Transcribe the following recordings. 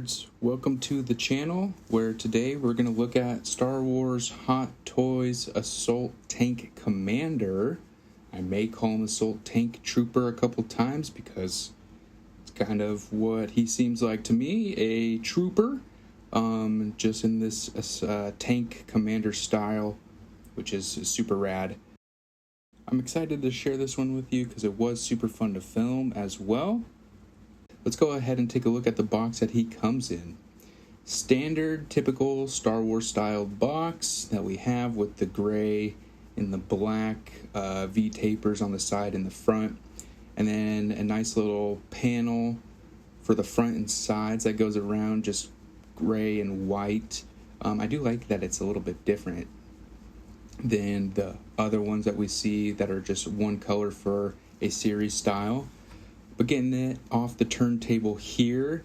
nerds, welcome to the channel where today we're going to look at Star Wars Hot Toys Assault Tank Commander. I may call him Assault Tank Trooper a couple times because it's kind of what he seems like to me, a trooper, just in this tank commander style, which is super rad. I'm excited to share this one with you because it was super fun to film as well. Let's go ahead and take a look at the box that he comes in. Standard, typical Star Wars style box that we have with the gray and the black V-tapers on the side and the front. And then a nice little panel for the front and sides that goes around, just gray and white. I do like that it's a little bit different than the other ones that we see that are just one color for a series style. But getting it off the turntable here,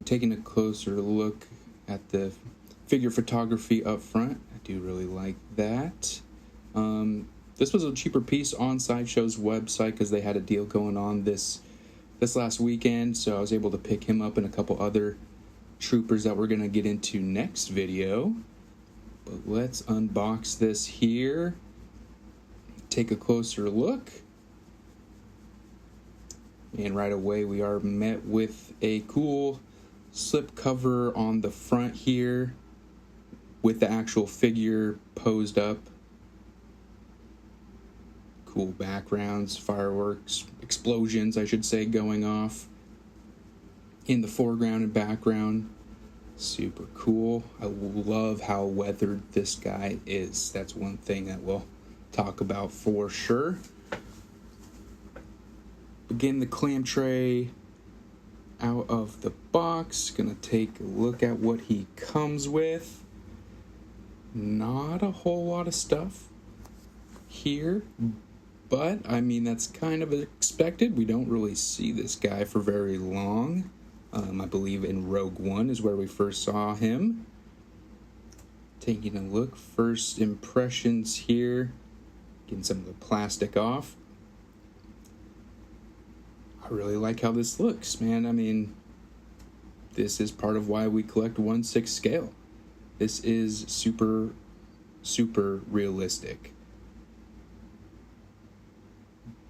taking a closer look at the figure photography up front, I do really like that. This was a cheaper piece on Sideshow's website because they had a deal going on this last weekend, so I was able to pick him up and a couple other troopers that we're going to get into next video. But let's unbox this here, take a closer look. And right away we are met with a cool slip cover on the front here with the actual figure posed up. Cool backgrounds, fireworks, explosions I should say, going off in the foreground and background. Super cool. I love how weathered this guy is. That's one thing that we'll talk about for sure. Again, the clam tray out of the box. Gonna take a look at what he comes with. Not a whole lot of stuff here, but I mean that's kind of expected. We don't really see this guy for very long. I believe in Rogue One is where we first saw him. Taking a look, first impressions here. Getting some of the plastic off. I really like how this looks, man. I mean, this is part of why we collect 1/6 scale. This is super, super realistic.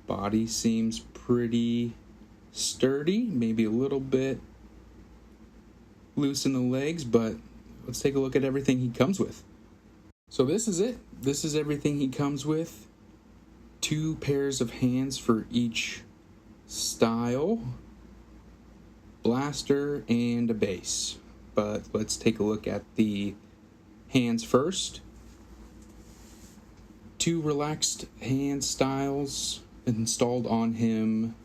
Body seems pretty sturdy, maybe a little bit loose in the legs, but let's take a look at everything he comes with. So this is it. This is everything he comes with. 2 pairs of hands for each style, blaster and a base. But let's take a look at the hands first. 2 relaxed hand styles installed on him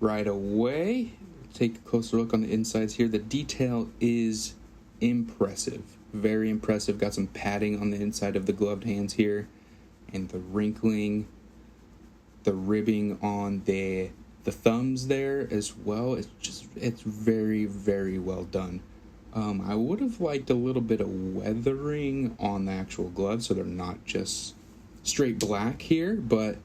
right away. Take a closer look on the insides here. The detail is impressive, very impressive. Got some padding on the inside of the gloved hands here, and the wrinkling, the ribbing on the thumbs there as well. It's very, very well done. I would have liked a little bit of weathering on the actual gloves so they're not just straight black here, but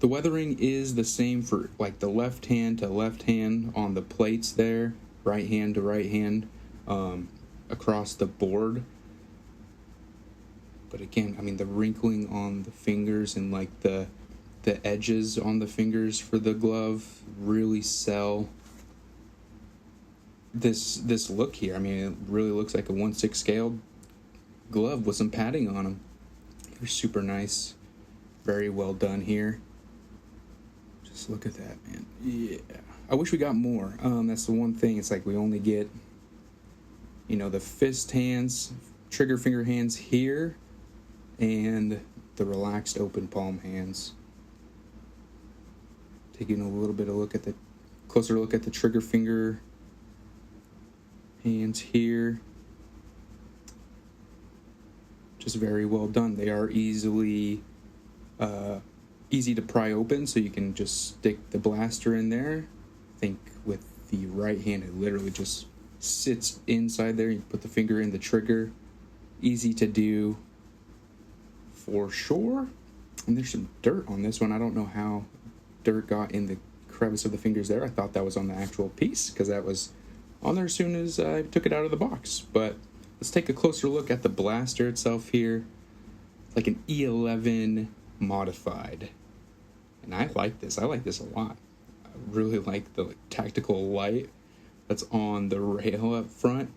the weathering is the same for like the left hand to left hand on the plates there, right hand to right hand, across the board. But again, I mean, the wrinkling on the fingers and like the edges on the fingers for the glove really sell this look here. I mean, it really looks like a 1/6 scale glove with some padding on them. They're super nice, very well done here. Just look at that, man. Yeah, I wish we got more. That's the one thing. It's like we only get, the fist hands, trigger finger hands here, and the relaxed open palm hands. Taking a little bit of closer look at the trigger finger hands here. Just very well done. They are easy to pry open, so you can just stick the blaster in there. I think with the right hand, it literally just sits inside there. You put the finger in the trigger. Easy to do for sure. And there's some dirt on this one. I don't know how dirt got in the crevice of the fingers there. I thought that was on the actual piece because that was on there as soon as I took it out of the box. But let's take a closer look at the blaster itself here. It's like an E11 modified. And I like this. I like this a lot. I really like the tactical light that's on the rail up front.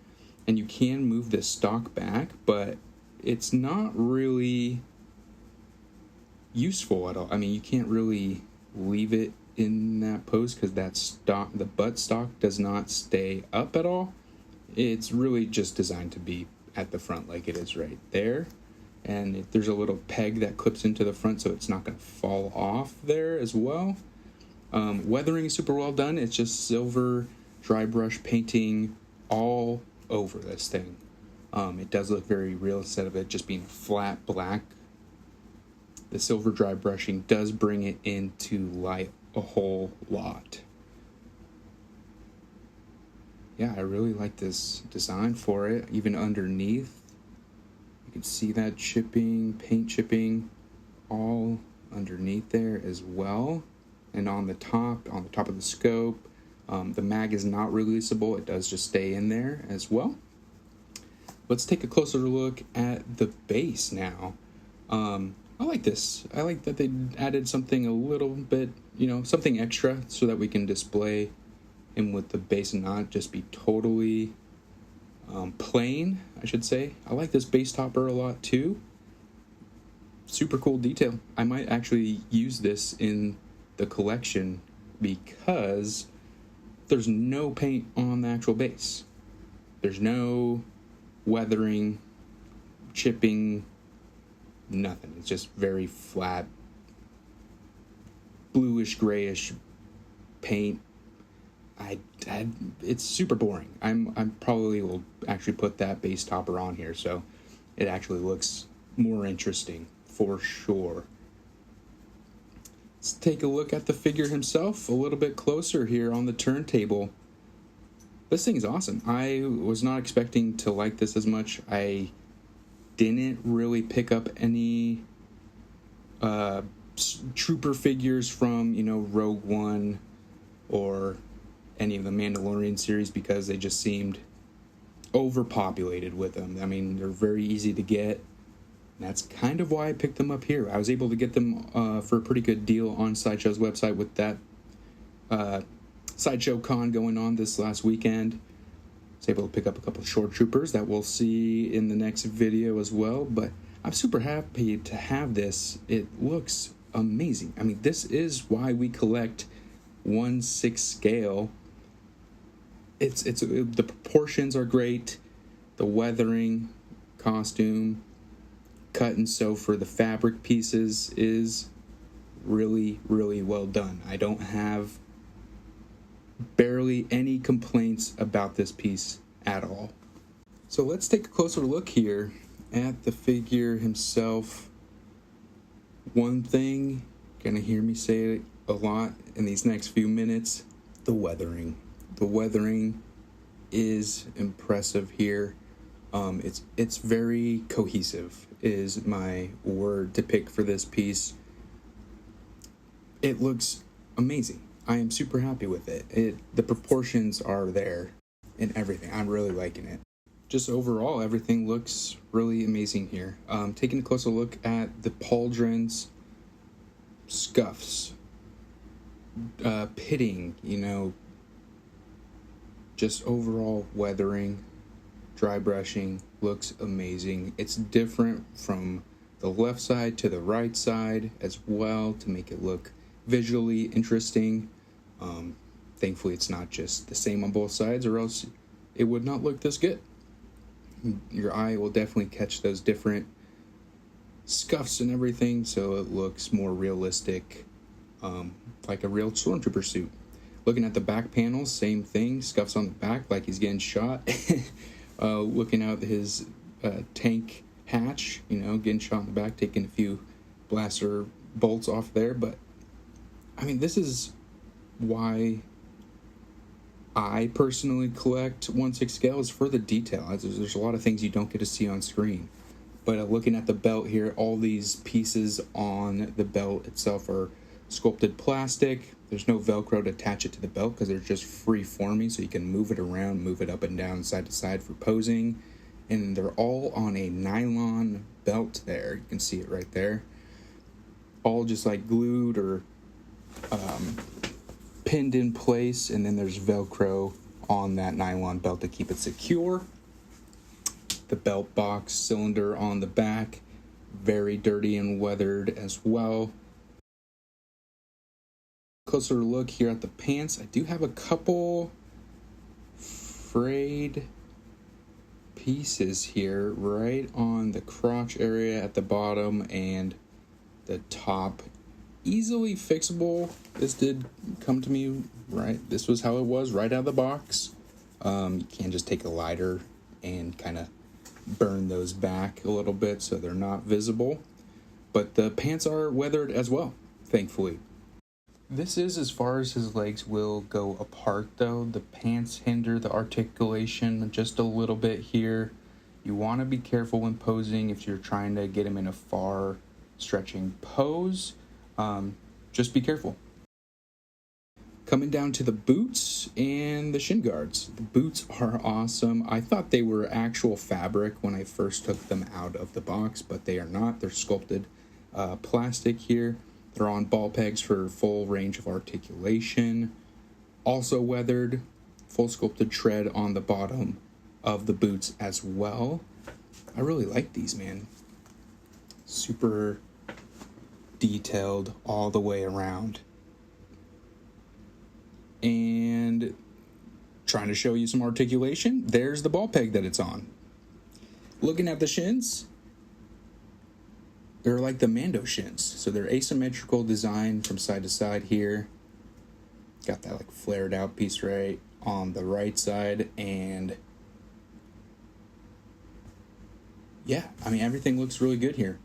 And you can move this stock back, but it's not really useful at all. I mean, you can't really leave it in that pose because that stock, the butt stock, does not stay up at all. It's really just designed to be at the front like it is right there. And there's a little peg that clips into the front so it's not going to fall off there as well. Weathering is super well done. It's just silver dry brush painting all over this thing. It does look very real instead of it just being flat black. The silver dry brushing does bring it into light a whole lot. Yeah, I really like this design for it. Even underneath, you can see that chipping, paint chipping, all underneath there as well. And on the top of the scope, the mag is not releasable. It does just stay in there as well. Let's take a closer look at the base now. I like this. I like that they added something a little bit, something extra so that we can display him with the base and not just be totally plain, I should say. I like this base topper a lot too. Super cool detail. I might actually use this in the collection because there's no paint on the actual base. There's no weathering, chipping, nothing. It's just very flat, bluish, grayish paint. It's super boring. I'm probably will actually put that base topper on here so it actually looks more interesting for sure. Let's take a look at the figure himself a little bit closer here on the turntable. This thing's awesome. I was not expecting to like this as much. I didn't really pick up any trooper figures from, Rogue One or any of the Mandalorian series because they just seemed overpopulated with them. I mean, they're very easy to get. That's kind of why I picked them up here. I was able to get them for a pretty good deal on Sideshow's website with that Sideshow Con going on this last weekend. I was able to pick up a couple of short troopers that we'll see in the next video as well. But I'm super happy to have this. It looks amazing. I mean, this is why we collect 1/6 scale. The proportions are great. The weathering, costume, cut and sew for the fabric pieces is really, really well done. I don't have barely any complaints about this piece at all. So let's take a closer look here at the figure himself. One thing, gonna hear me say it a lot in these next few minutes, the weathering. The weathering is impressive here. It's very cohesive is my word to pick for this piece. It looks amazing. I am super happy with it. The proportions are there and everything. I'm really liking it. Just overall, everything looks really amazing here. Taking a closer look at the pauldrons, scuffs, pitting, just overall weathering, dry brushing looks amazing. It's different from the left side to the right side as well to make it look visually interesting. Thankfully, it's not just the same on both sides, or else it would not look this good. Your eye will definitely catch those different scuffs and everything, so it looks more realistic, like a real stormtrooper suit. Looking at the back panels, same thing, scuffs on the back like he's getting shot. Looking out his tank hatch, getting shot in the back, taking a few blaster bolts off there. But I mean, this is why I personally collect 1/6 scale, is for the detail. There's a lot of things you don't get to see on screen. But looking at the belt here, all these pieces on the belt itself are sculpted plastic. There's no Velcro to attach it to the belt because they're just free-forming, so you can move it around, move it up and down, side to side for posing. And they're all on a nylon belt there. You can see it right there. All just like glued or pinned in place, and then there's Velcro on that nylon belt to keep it secure. The belt box cylinder on the back, very dirty and weathered as well. Closer look here at the pants. I do have a couple frayed pieces here right on the crotch area at the bottom and the top. Easily fixable. This did come to me right. This was how it was right out of the box. You can just take a lighter and kind of burn those back a little bit so they're not visible. But the pants are weathered as well, thankfully. This is as far as his legs will go apart, though. The pants hinder the articulation just a little bit here. You want to be careful when posing if you're trying to get him in a far stretching pose. Just be careful. Coming down to the boots and the shin guards. The boots are awesome. I thought they were actual fabric when I first took them out of the box, but they are not. They're sculpted plastic here. They're on ball pegs for full range of articulation. Also weathered, full sculpted tread on the bottom of the boots as well. I really like these, man. Super detailed all the way around. And trying to show you some articulation, there's the ball peg that it's on. Looking at the shins, they're like the Mando shins. So they're asymmetrical design from side to side here. Got that like flared out piece right on the right side. And yeah, I mean, everything looks really good here.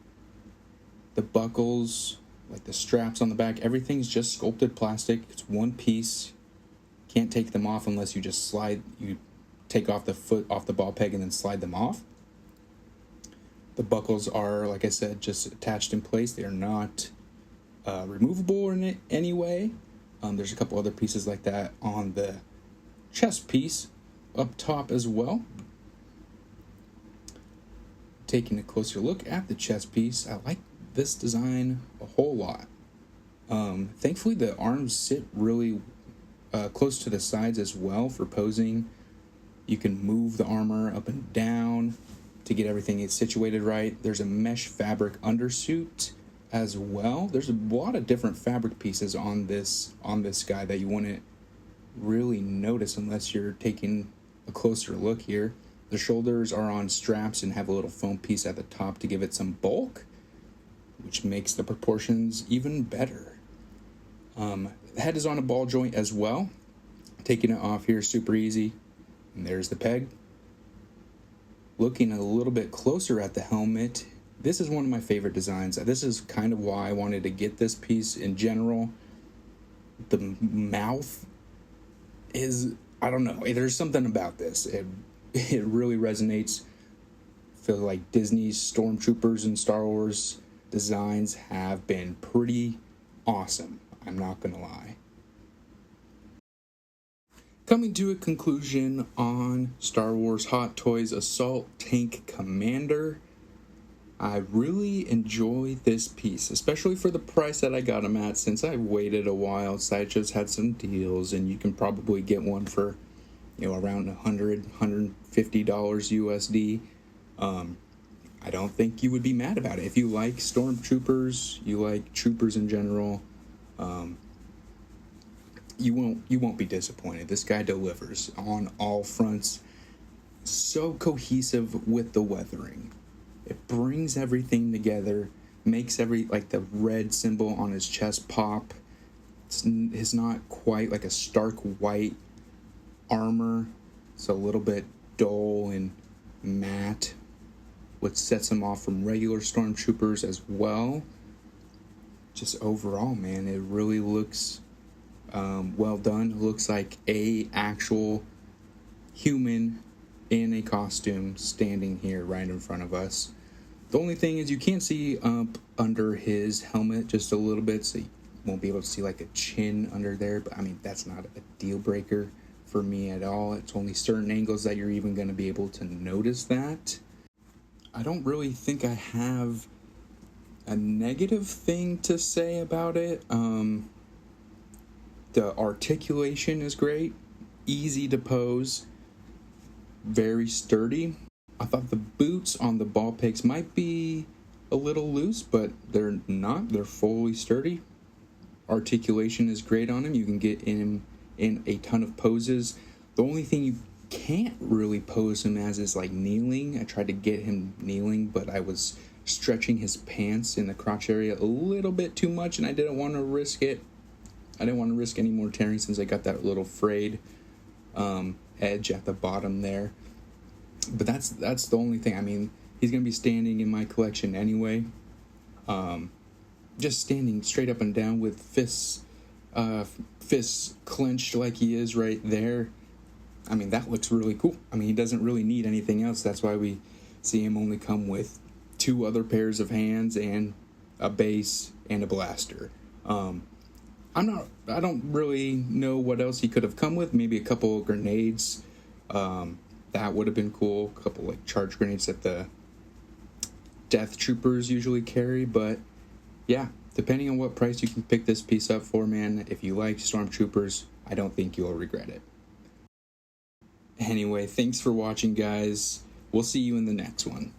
The buckles, like the straps on the back, everything's just sculpted plastic. It's one piece. Can't take them off unless you just take off the foot off the ball peg and then slide them off. The buckles are, like I said, just attached in place. They are not removable in any way. There's a couple other pieces like that on the chest piece up top as well. Taking a closer look at the chest piece, I like this design a whole lot. Thankfully, the arms sit really close to the sides as well for posing. You can move the armor up and down to get everything situated right. There's a mesh fabric undersuit as well. There's a lot of different fabric pieces on this guy that you wouldn't really notice unless you're taking a closer look here. The shoulders are on straps and have a little foam piece at the top to give it some bulk, which makes the proportions even better. The head is on a ball joint as well. Taking it off here, super easy. And there's the peg. Looking a little bit closer at the helmet, this is one of my favorite designs. This is kind of why I wanted to get this piece in general. The mouth is, I don't know, there's something about this. It really resonates. I feel like Disney's Stormtroopers and Star Wars designs have been pretty awesome. I'm not gonna lie. Coming to a conclusion on Star Wars Hot Toys Assault Tank Commander, I really enjoy this piece, especially for the price that I got them at. Since I waited a while, Sideshow's had some deals, and you can probably get one for, around $150 USD. I don't think you would be mad about it. If you like Stormtroopers, you like troopers in general, you won't be disappointed. This guy delivers on all fronts. So cohesive with the weathering. It brings everything together, makes the red symbol on his chest pop. It's not quite like a stark white armor. It's a little bit dull and matte, which sets him off from regular Stormtroopers as well. Just overall, man, it really looks well done. It looks like a actual human in a costume standing here right in front of us. The only thing is you can't see up under his helmet just a little bit, so won't be able to see like a chin under there, but I mean, that's not a deal breaker for me at all. It's only certain angles that you're even going to be able to notice that. I don't really think I have a negative thing to say about it. The articulation is great, easy to pose, very sturdy. I thought the boots on the ball pegs might be a little loose, but they're not. They're fully sturdy. Articulation is great on him. You can get in a ton of poses. The only thing you can't really pose him as is like kneeling. I tried to get him kneeling, but I was stretching his pants in the crotch area a little bit too much, and I didn't want to risk it. I didn't want to risk any more tearing since I got that little frayed edge at the bottom there. But that's the only thing. I mean, he's going to be standing in my collection anyway. Just standing straight up and down with fists clenched like he is right there. I mean, that looks really cool. I mean, he doesn't really need anything else. That's why we see him only come with 2 other pairs of hands and a base and a blaster. I don't really know what else he could have come with. Maybe a couple of grenades. That would have been cool. A couple like charge grenades that the Death Troopers usually carry. But yeah, depending on what price you can pick this piece up for, man, if you like Stormtroopers, I don't think you'll regret it. Anyway, thanks for watching, guys. We'll see you in the next one.